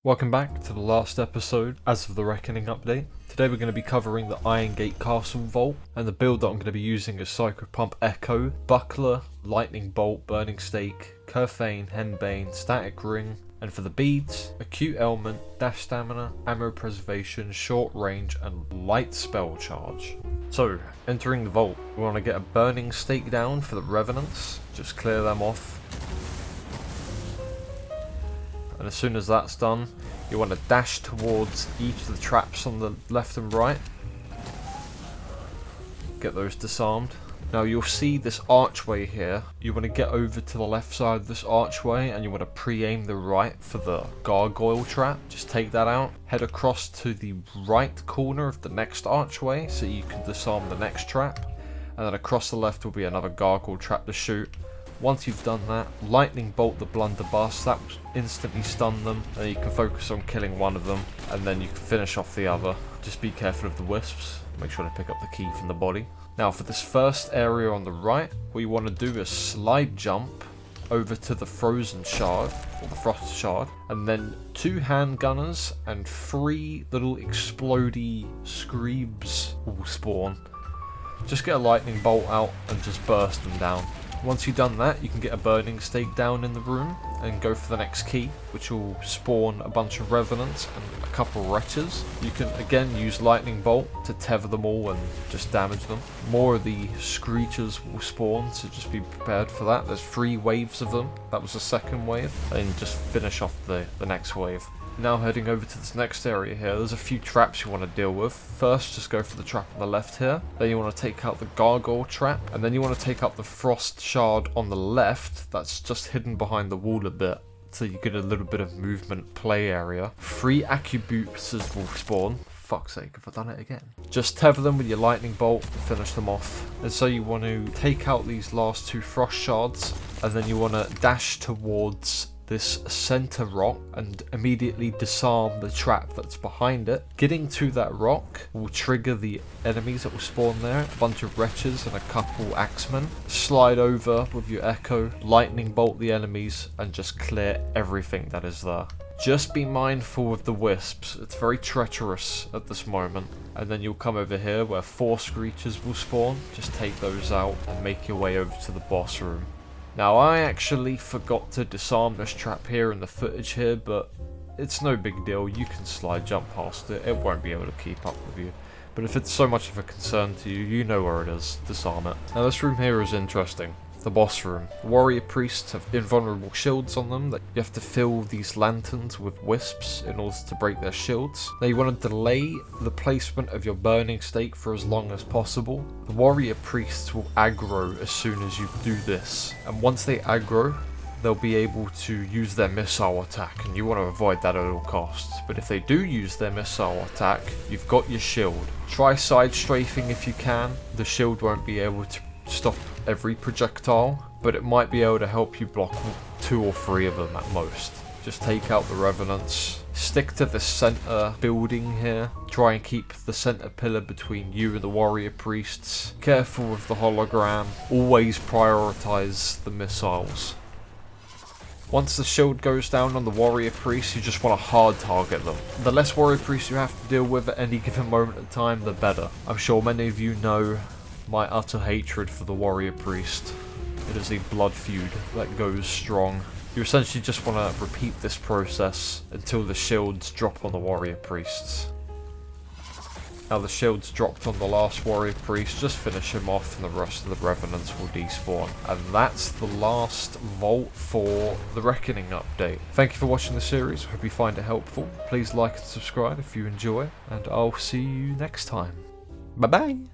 Welcome back to the last episode as of the Reckoning update. Today we're going to be covering the Irongate Castle Vault, and the build that I'm going to be using is Psycho Pump Echo, Buckler, Lightning Bolt, Burning Stake, Curfane, Henbane, Static Ring, and for the beads, Acute Ailment, Dash Stamina, Ammo Preservation, Short Range, and Light Spell Charge. So, entering the vault, we want to get a Burning Stake down for the Revenants, just clear them off. And as soon as that's done, you want to dash towards each of the traps on the left and right. Get those disarmed. Now you'll see this archway here. You want to get over to the left side of this archway and you want to pre-aim the right for the gargoyle trap. Just take that out. Head across to the right corner of the next archway so you can disarm the next trap. And then across the left will be another gargoyle trap to shoot. Once you've done that, lightning bolt the blunderbuss, that will instantly stun them, and you can focus on killing one of them, and then you can finish off the other. Just be careful of the wisps, make sure to pick up the key from the body. Now for this first area on the right, what you want to do is slide jump over to the frozen shard, or the frost shard, and then 2 handgunners and 3 little explodey screebs will spawn. Just get a lightning bolt out and just burst them down. Once you've done that, you can get a burning stake down in the room and go for the next key, which will spawn a bunch of revenants and a couple wretches. You can again use lightning bolt to tether them all and just damage them. More of the screechers will spawn, so just be prepared for that. There's 3 waves of them. That was the second wave, and just finish off the next wave. Now heading over to this next area here, there's a few traps you want to deal with. First, just go for the trap on the left here. Then you want to take out the gargoyle trap. And then you want to take out the frost shard on the left. That's just hidden behind the wall a bit, so you get a little bit of movement play area. 3 accuboosters will spawn. Fuck's sake, have I done it again? Just tether them with your lightning bolt and finish them off. And so you want to take out these last 2 frost shards. And then you want to dash towards this center rock and immediately disarm the trap that's behind it. Getting to that rock will trigger the enemies that will spawn there, a bunch of wretches and a couple axemen. Slide over with your echo, lightning bolt the enemies, and just clear everything that is there. Just be mindful of the wisps, it's very treacherous at this moment. And then you'll come over here where 4 screechers will spawn. Just take those out and make your way over to the boss room. Now I actually forgot to disarm this trap here in the footage here, but it's no big deal, you can slide jump past it, it won't be able to keep up with you. But if it's so much of a concern to you, you know where it is, disarm it. Now this room here is interesting. The boss room. Warrior priests have invulnerable shields on them that you have to fill these lanterns with wisps in order to break their shields. Now you want to delay the placement of your burning stake for as long as possible. The warrior priests will aggro as soon as you do this, and once they aggro, they'll be able to use their missile attack, and you want to avoid that at all costs. But if they do use their missile attack, you've got your shield. Try side strafing if you can. The shield won't be able to stop every projectile, but it might be able to help you block 2 or 3 of them at most. Just take out the revenants, stick to the center building here, try and keep the center pillar between you and the warrior priests. Careful with the hologram, always prioritize the missiles. Once the shield goes down on the warrior priests, you just want to hard target them. The less warrior priests you have to deal with at any given moment in time, the better. I'm sure many of you know my utter hatred for the warrior priest. It is a blood feud that goes strong. You essentially just want to repeat this process until the shields drop on the warrior priests. Now the shields dropped on the last warrior priest, just finish him off and the rest of the revenants will despawn. And that's the last vault for the Reckoning update. Thank you for watching the series, I hope you find it helpful. Please like and subscribe if you enjoy, and I'll see you next time. Bye bye!